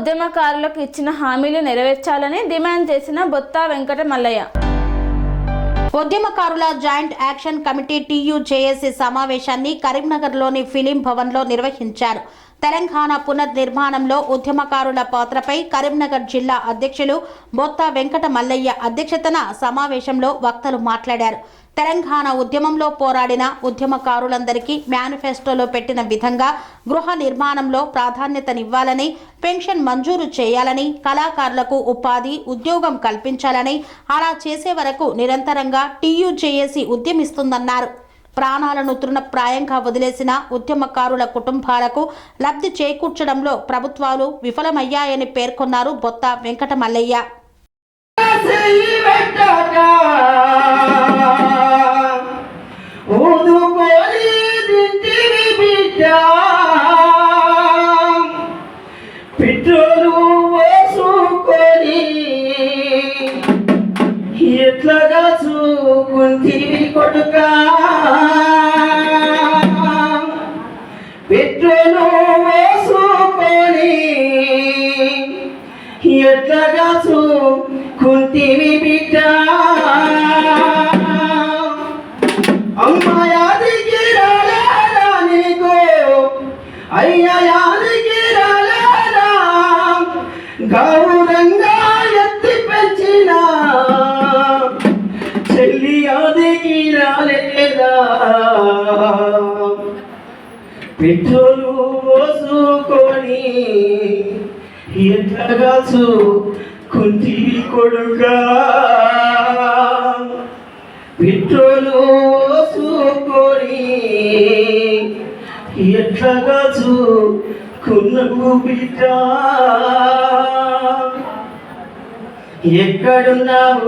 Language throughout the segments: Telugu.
ఉద్యమకారులకు ఇచ్చిన హామీలు నెరవేర్చాలని డిమాండ్ చేసిన బొత్తా వెంకట మల్లయ్య. ఉద్యమకారుల జాయింట్ యాక్షన్ కమిటీ టీయూజేఏసీ సమావేశాన్ని కరీంనగర్లోని ఫిలిం భవన్లో నిర్వహించారు. తెలంగాణ పునర్నిర్మాణంలో ఉద్యమకారుల పాత్రపై కరీంనగర్ జిల్లా అధ్యక్షులు బొత్తా వెంకట మల్లయ్య అధ్యక్షతన సమావేశంలో వక్తలు మాట్లాడారు. తెలంగాణ ఉద్యమంలో పోరాడిన ఉద్యమకారులందరికీ మేనిఫెస్టోలో పెట్టిన విధంగా గృహ నిర్మాణంలో ప్రాధాన్యతనివ్వాలని, పెన్షన్ మంజూరు చేయాలని, కళాకారులకు ఉపాధి, ఉద్యోగం కల్పించాలని, అలా చేసే వరకు నిరంతరంగా టీయూజేఏసీ ఉద్యమిస్తుందన్నారు. ప్రాణాలను తృణప్రాయంగా వదిలేసిన ఉద్యమకారుల కుటుంబాలకు లబ్ధి చేకూర్చడంలో ప్రభుత్వాలు విఫలమయ్యాయని పేర్కొన్నారు బొత్తా వెంకట మల్లయ్య. ఎట్లాగా చూకుంటివి కొడుకా, పెట్రోలు వేసుకొని ఎట్లాగా చూకుంటివి బిడ్డ. అమ్మాయాదికి రాలేదా నీకు, అయ్యాయాదికి రాలేదా, గౌరంగా ఎత్తి పెంచిన చెల్లి యాదికి రాలేదా, పెట్రోలు పోసుకొని ఎట్లాగా చూకుంటివి కొడుకా, పెట్రోలు పోసుకొని ఎట్లాగా చూకున్నకు బిడ్డ. ఎక్కడున్నావు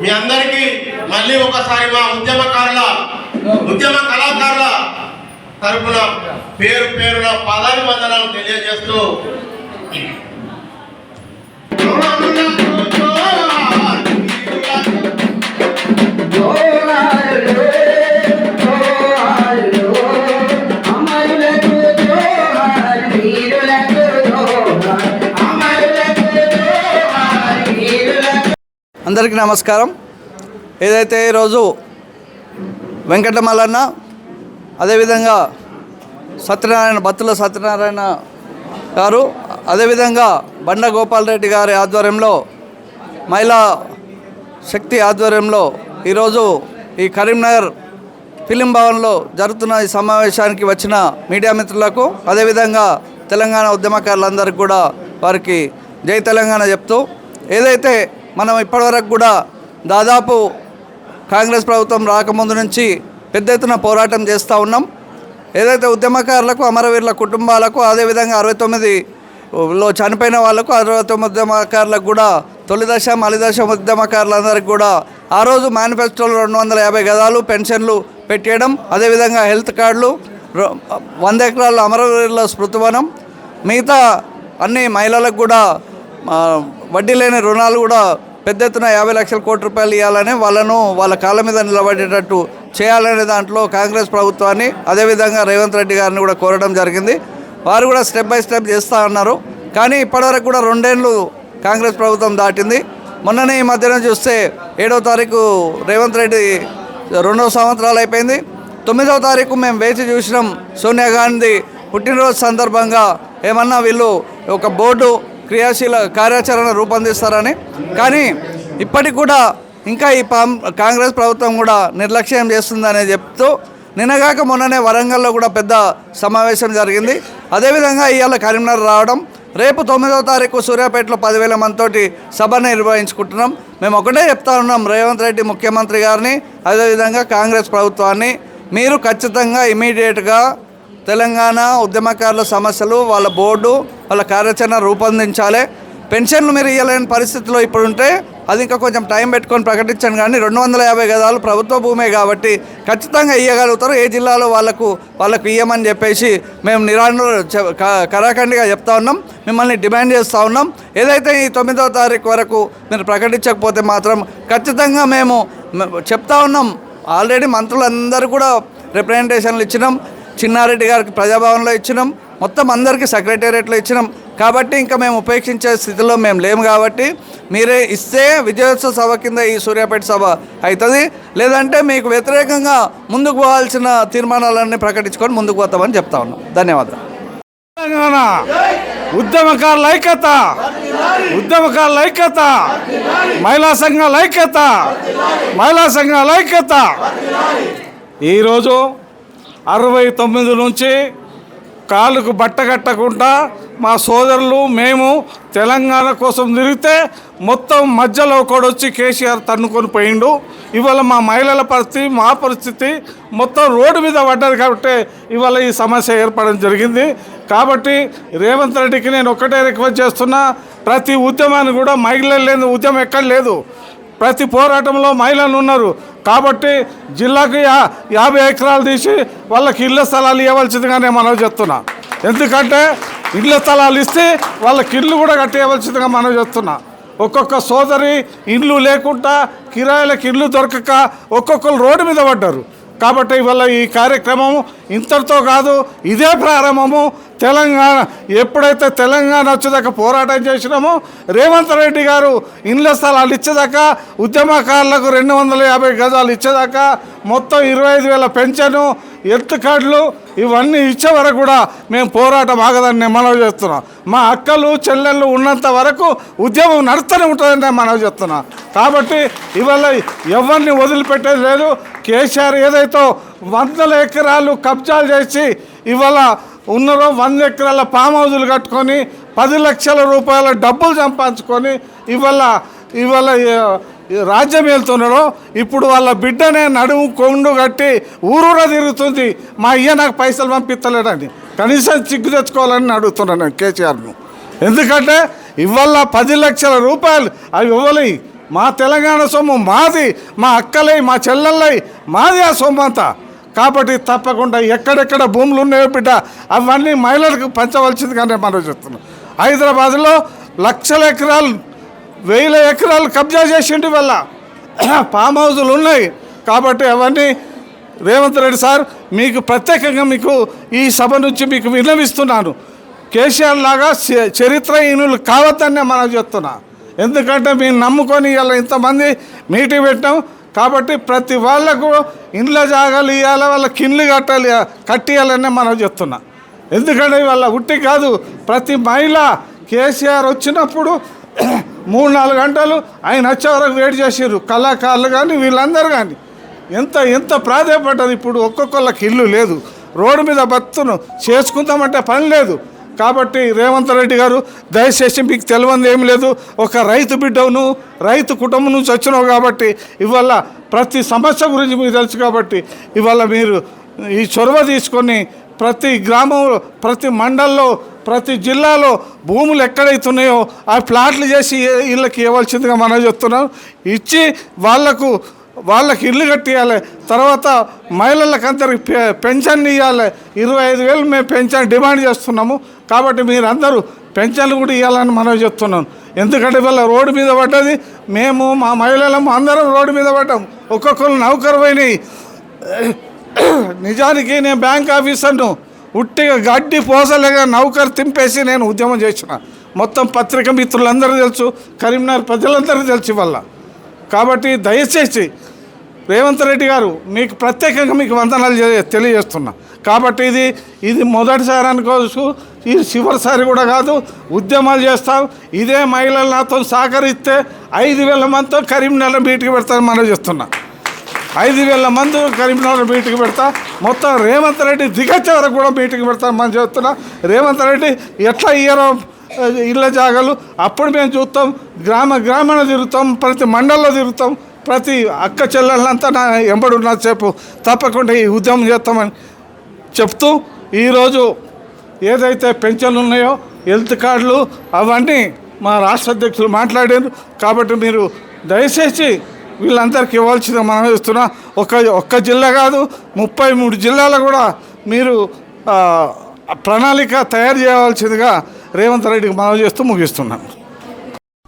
మీ అందరికీ మళ్ళీ ఒకసారి మా ఉద్యమ కళాకారుల తరపున పేరు పేరున పాదాభివందనాలు తెలియజేస్తూ అందరికీ నమస్కారం. ఏదైతే ఈరోజు వెంకట మల్లన్న, అదేవిధంగా బత్తుల సత్యనారాయణ గారు, అదేవిధంగా బండ గోపాల్ రెడ్డి గారి ఆధ్వర్యంలో, మహిళా శక్తి ఆధ్వర్యంలో ఈరోజు ఈ కరీంనగర్ ఫిలిం భవన్లో జరుగుతున్న ఈ సమావేశానికి వచ్చిన మీడియా మిత్రులకు, అదేవిధంగా తెలంగాణ ఉద్యమకారులందరికీ కూడా వారికి జై తెలంగాణ చెప్తూ, ఏదైతే మనం ఇప్పటివరకు కూడా దాదాపు కాంగ్రెస్ ప్రభుత్వం రాకముందు నుంచి పెద్ద ఎత్తున పోరాటం చేస్తూ ఉన్నాం. ఏదైతే ఉద్యమకారులకు, అమరవీరుల కుటుంబాలకు, అదేవిధంగా 69లో చనిపోయిన వాళ్ళకు, 69 ఉద్యమకారులకు కూడా తొలి దశ మలి దశ ఉద్యమకారులందరికీ కూడా ఆ రోజు మేనిఫెస్టోలో 250 గదాలు పెన్షన్లు పెట్టేయడం, అదేవిధంగా హెల్త్ కార్డులు, 100 ఎకరాల అమరవీరుల స్మృతివనం, మిగతా అన్ని మహిళలకు కూడా వడ్డీ లేని రుణాలు కూడా పెద్ద ఎత్తున 50 లక్షల కోట్ల రూపాయలు ఇవ్వాలని, వాళ్ళను వాళ్ళ కాళ్ళ మీద నిలబడేటట్టు చేయాలనే దాంట్లో కాంగ్రెస్ ప్రభుత్వాన్ని, అదేవిధంగా రేవంత్ రెడ్డి గారిని కూడా కోరడం జరిగింది. వారు కూడా స్టెప్ బై స్టెప్ చేస్తూ ఉన్నారు. కానీ ఇప్పటివరకు కూడా 2 ఏళ్ళు కాంగ్రెస్ ప్రభుత్వం దాటింది. మొన్ననే ఈ మధ్యన చూస్తే 7వ తారీఖు రేవంత్ రెడ్డి 2 సంవత్సరాలు అయిపోయింది. 9వ తారీఖు మేము వేచి చూసినాం సోనియా గాంధీ పుట్టినరోజు సందర్భంగా ఏమన్నా వీళ్ళు ఒక బోర్డు క్రియాశీల కార్యాచరణ రూపొందిస్తారని. కానీ ఇప్పటికి కూడా ఇంకా ఈ కాంగ్రెస్ ప్రభుత్వం కూడా నిర్లక్ష్యం చేస్తుందని చెప్తూ నిన్నగాక మొన్ననే వరంగల్లో కూడా పెద్ద సమావేశం జరిగింది. అదేవిధంగా ఇవాళ కరీంనగర్ రావడం, రేపు 9వ తారీఖు సూర్యాపేటలో 10,000 మందితోటి సభ నిర్వహించుకుంటున్నాం. మేము ఒకటే చెప్తా ఉన్నాం రేవంత్ రెడ్డి ముఖ్యమంత్రి గారిని, అదేవిధంగా కాంగ్రెస్ ప్రభుత్వాన్ని, మీరు ఖచ్చితంగా ఇమీడియట్గా తెలంగాణ ఉద్యమకారుల సమస్యలు, వాళ్ళ బోర్డు, వాళ్ళ కార్యాచరణ రూపొందించాలి. పెన్షన్లు మీరు ఇవ్వలేని పరిస్థితిలో ఇప్పుడు ఉంటే అది ఇంకా కొంచెం టైం పెట్టుకొని ప్రకటించండి. కానీ 250 గజాలు ప్రభుత్వ భూమే కాబట్టి ఖచ్చితంగా ఇవ్వగలుగుతారు. ఏ జిల్లాలో వాళ్ళకు ఇవ్వమని చెప్పేసి మేము కరాఖండిగా చెప్తా ఉన్నాం, మిమ్మల్ని డిమాండ్ చేస్తూ ఉన్నాం. ఏదైతే ఈ 9వ తారీఖు వరకు మీరు ప్రకటించకపోతే మాత్రం ఖచ్చితంగా మేము చెప్తా ఉన్నాం. ఆల్రెడీ మంత్రులందరూ కూడా రిప్రజెంటేషన్లు ఇచ్చినాం, చిన్నారెడ్డి గారికి ప్రజాభవన్లో ఇచ్చినాం, మొత్తం అందరికీ సెక్రటేరియట్లో ఇచ్చినాం. కాబట్టి ఇంకా మేము ఉపేక్షించే స్థితిలో మేము లేము. కాబట్టి మీరే ఇస్తే విజయోత్సవ సభ కింద ఈ సూర్యాపేట సభ అవుతుంది. లేదంటే మీకు వ్యతిరేకంగా ముందుకు పోవాల్సిన తీర్మానాలన్నీ ప్రకటించుకొని ముందుకు పోతామని చెప్తా ఉన్నాం. ధన్యవాదాలు. తెలంగాణ ఉద్యమకారుల ఐక్యత, ఉద్యమకారుల ఐక్యత, మహిళా సంఘాల ఐక్యత, మహిళా సంఘాల ఐక్యత. ఈరోజు 69 నుంచి కాళ్ళకు బట్ట కట్టకుండా మా సోదరులు మేము తెలంగాణ కోసం తిరిగితే మొత్తం మధ్యలో ఒకడొచ్చి కేసీఆర్ తన్నుకొని పోయిండు. ఇవాళ మా మహిళల పరిస్థితి, మా పరిస్థితి మొత్తం రోడ్డు మీద పడ్డది. కాబట్టి ఇవాళ ఈ సమస్య ఏర్పడడం జరిగింది. కాబట్టి రేవంత్ రెడ్డికి నేను ఒక్కటే రిక్వెస్ట్ చేస్తున్నా, ప్రతి ఉద్యమాన్ని కూడా మహిళలు లేని ఉద్యమం ఎక్కడ లేదు. ప్రతి పోరాటంలో మహిళలు ఉన్నారు. కాబట్టి జిల్లాకు 50 ఎకరాలు తీసి వాళ్ళకి ఇళ్ల స్థలాలు ఇవ్వవలసిందిగానే మనం చెప్తున్నా. ఎందుకంటే ఇళ్ల స్థలాలు ఇస్తే వాళ్ళకి ఇల్లు కూడా కట్టేయవలసిందిగా మనం చెప్తున్నా. ఒక్కొక్క సోదరి ఇల్లు లేకుండా కిరాయిలకు ఇల్లు దొరకక ఒక్కొక్కరు రోడ్డు మీద పడ్డారు. కాబట్టి ఇవాళ ఈ కార్యక్రమం ఇంతటితో కాదు, ఇదే ప్రారంభము. తెలంగాణ ఎప్పుడైతే తెలంగాణ వచ్చేదాకా పోరాటం చేసినామో రేవంత్ రెడ్డి గారు ఇండ్ల స్థలాలు ఇచ్చేదాకా, ఉద్యమకారులకు 250 గజాలు ఇచ్చేదాకా, మొత్తం 25,000 పెన్షను, హెల్త్ కార్డులు ఇవన్నీ ఇచ్చే వరకు కూడా మేము పోరాటం ఆగదని నేను మనవి చేస్తున్నాం. మా అక్కలు చెల్లెళ్ళు ఉన్నంత వరకు ఉద్యమం నడుస్తూనే ఉంటుందని నేను మనవి చేస్తున్నాను. కాబట్టి ఇవాళ ఎవరిని వదిలిపెట్టేది లేదు. కేసీఆర్ ఏదైతే 100 ఎకరాలు కబ్జాలు చేసి ఇవాళ ఉన్నారో, 100 ఎకరాల ఫామ్ హౌజులు కట్టుకొని 10 లక్షల రూపాయల డబ్బులు సంపాదించుకొని ఇవాళ రాజ్యం వెళ్తున్నారో, ఇప్పుడు వాళ్ళ బిడ్డనే నడుము కొండు కట్టి ఊరూరా తిరుగుతుంది. మా అయ్య నాకు పైసలు పంపిస్తలేడని కనీసం చిగ్గు తెచ్చుకోవాలని అడుగుతున్నాను నేను కేసీఆర్ను. ఎందుకంటే ఇవాళ 10 లక్షల రూపాయలు అవి ఇవ్వలే. మా తెలంగాణ సొమ్ము మాది, మా అక్కలై, మా చెల్లెళ్ళై మాది ఆ సొమ్ము అంతా. కాబట్టి తప్పకుండా ఎక్కడెక్కడ భూములు ఉన్నాయో బిడ్డ అవన్నీ మహిళలకు పంచవలసిందిగానే మనం చెప్తున్నాం. హైదరాబాద్లో లక్షల ఎకరాలు, 1000 ఎకరాలు కబ్జా చేసిండు వల్ల ఫామ్ హౌజులు ఉన్నాయి. కాబట్టి అవన్నీ రేవంత్ రెడ్డి సార్ మీకు ప్రత్యేకంగా మీకు ఈ సభ నుంచి మీకు విన్నవిస్తున్నాను. కేసీఆర్ లాగా చరిత్రహీనులు కావద్దనే మనం చెప్తున్నా. ఎందుకంటే మీరు నమ్ముకొని ఇలా ఇంతమంది మీటింగ్ పెట్టాం. కాబట్టి ప్రతి వాళ్లకు ఇండ్ల జాగాలు ఇవ్వాలి, వాళ్ళకి ఇండ్లు కట్టియాలనే మనం చెప్తున్నా. ఎందుకంటే వాళ్ళ ఉట్టి కాదు, ప్రతి మహిళ కేసీఆర్ వచ్చినప్పుడు 3-4 గంటలు ఆయన వచ్చే వరకు వెయిట్ చేసారు. కళాకారులు కానీ వీళ్ళందరూ కానీ ఎంత ప్రాధాన్యపడ్డది. ఇప్పుడు ఒక్కొక్కళ్ళకి ఇల్లు లేదు, రోడ్డు మీద బతును చేసుకుందామంటే పని లేదు. కాబట్టి రేవంత్ రెడ్డి గారు దయచేసి మీకు తెలియదు ఏం లేదు, ఒక రైతు బిడ్డను, రైతు కుటుంబం నుంచి వచ్చినావు కాబట్టి ఇవాళ ప్రతి సమస్య గురించి మీకు తెలుసు. కాబట్టి ఇవాళ మీరు ఈ చొరవ తీసుకొని ప్రతి గ్రామంలో, ప్రతి మండల్లో, ప్రతి జిల్లాలో భూములు ఎక్కడైతున్నాయో ఆ ప్లాట్లు చేసి వీళ్ళకి ఇవ్వాల్సిందిగా మనం చెప్తున్నాం. ఇచ్చి వాళ్ళకి ఇల్లు కట్టియాలి. తర్వాత మహిళలకు అందరికి పెన్షన్ ఇవ్వాలి. 25,000 మేము పెన్షన్ డిమాండ్ చేస్తున్నాము. కాబట్టి మీరందరూ పెన్షన్లు కూడా ఇవ్వాలని మనం చెప్తున్నాం. ఎందుకంటే ఇవాళ రోడ్డు మీద పడ్డది, మేము మా మహిళలము అందరం రోడ్డు మీద పడ్డాం. ఒక్కొక్కరు నౌకరు పోయినాయి. నిజానికి నేను బ్యాంక్ ఆఫీసర్ను, ఉట్టిగా గడ్డి పోసలేక నౌకరు తింపేసి నేను ఉద్యమం చేసిన. మొత్తం పత్రికా మిత్రులందరూ తెలుసు, కరీంనగర్ ప్రజలందరూ తెలుసు వల్ల. కాబట్టి దయచేసి రేవంత్ రెడ్డి గారు మీకు ప్రత్యేకంగా మీకు వందనాలు తెలియజేస్తున్నా. కాబట్టి ఇది మొదటిసారి అనుకోవచ్చు, ఇది చివరిసారి కూడా కాదు. ఉద్యమాలు చేస్తాం. ఇదే మహిళలు నాతో సహకరిస్తే 5,000 మందితో కరీంనగర్ మీటింగ్ పెడతాను మనం చేస్తున్నా. 5,000 మంది కరీంనగర్ మీటింగ్ పెడతా. మొత్తం రేవంత్ రెడ్డి దిగచ్చే వరకు కూడా మీటింగ్ పెడతాను మనం చెప్తున్నా. రేవంత్ రెడ్డి ఎట్లా ఇయ్యారో ఇళ్ళ జాగాలు అప్పుడు మేము చూస్తాం. గ్రామాన తిరుగుతాం, ప్రతి మండలంలో తిరుగుతాం, ప్రతి అక్క చెల్లెళ్ళంతా నా ఎంబడున్న సేపు తప్పకుండా ఈ ఉద్యమం చేస్తామని చెప్తూ, ఈరోజు ఏదైతే పెన్షన్లు ఉన్నాయో హెల్త్ కార్డులు అవన్నీ మా రాష్ట్ర అధ్యక్షులు మాట్లాడారు. కాబట్టి మీరు దయచేసి వీళ్ళందరికీ ఇవ్వాల్సింది మనం ఇస్తున్నా. ఒక్క జిల్లా కాదు, 33 జిల్లాలు కూడా మీరు ప్రణాళిక తయారు చేయవలసిందిగా రేవంత్ రెడ్డికి మనవి చేస్తూ ముగిస్తున్నాను.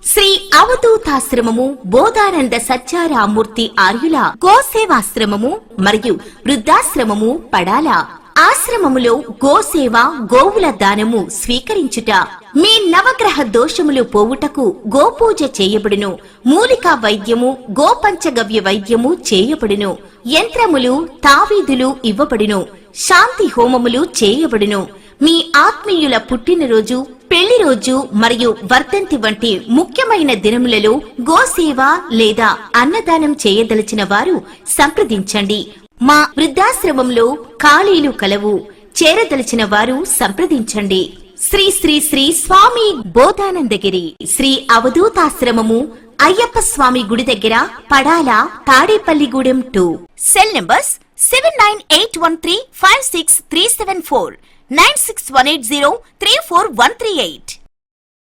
శ్రీ అవధూతాశ్రమము బోధానంద సత్యారామూర్తి ఆర్యుల గోసేవాశ్రమము మరియు వృద్ధాశ్రమము పడాల. ఆశ్రమములో గోసేవ, గోవుల దానము స్వీకరించుట, మీ నవగ్రహ దోషములు పోవుటకు గోపూజ చేయబడును. మూలికా వైద్యము, గోపంచగవ్య వైద్యము చేయబడును. యంత్రములు, తావీదులు ఇవ్వబడును. శాంతి హోమములు చేయబడును. మీ ఆత్మీయుల పుట్టినరోజు, పెళ్లి రోజు మరియు వర్ధంతి వంటి ముఖ్యమైన దినములలో గోసేవ లేదా అన్నదానం చేయదలిచిన వారు సంప్రదించండి. మా వృద్ధాశ్రమంలో ఖాళీలు కలవు. చేరదలిచిన వారు సంప్రదించండి. శ్రీ శ్రీ శ్రీ స్వామి బోధానందగిరి శ్రీ అవధూతాశ్రమము, అయ్యప్ప స్వామి గుడి దగ్గర, పడాల, తాడేపల్లిగూడెం 2. Cell numbers 7981356374, 9618034 138.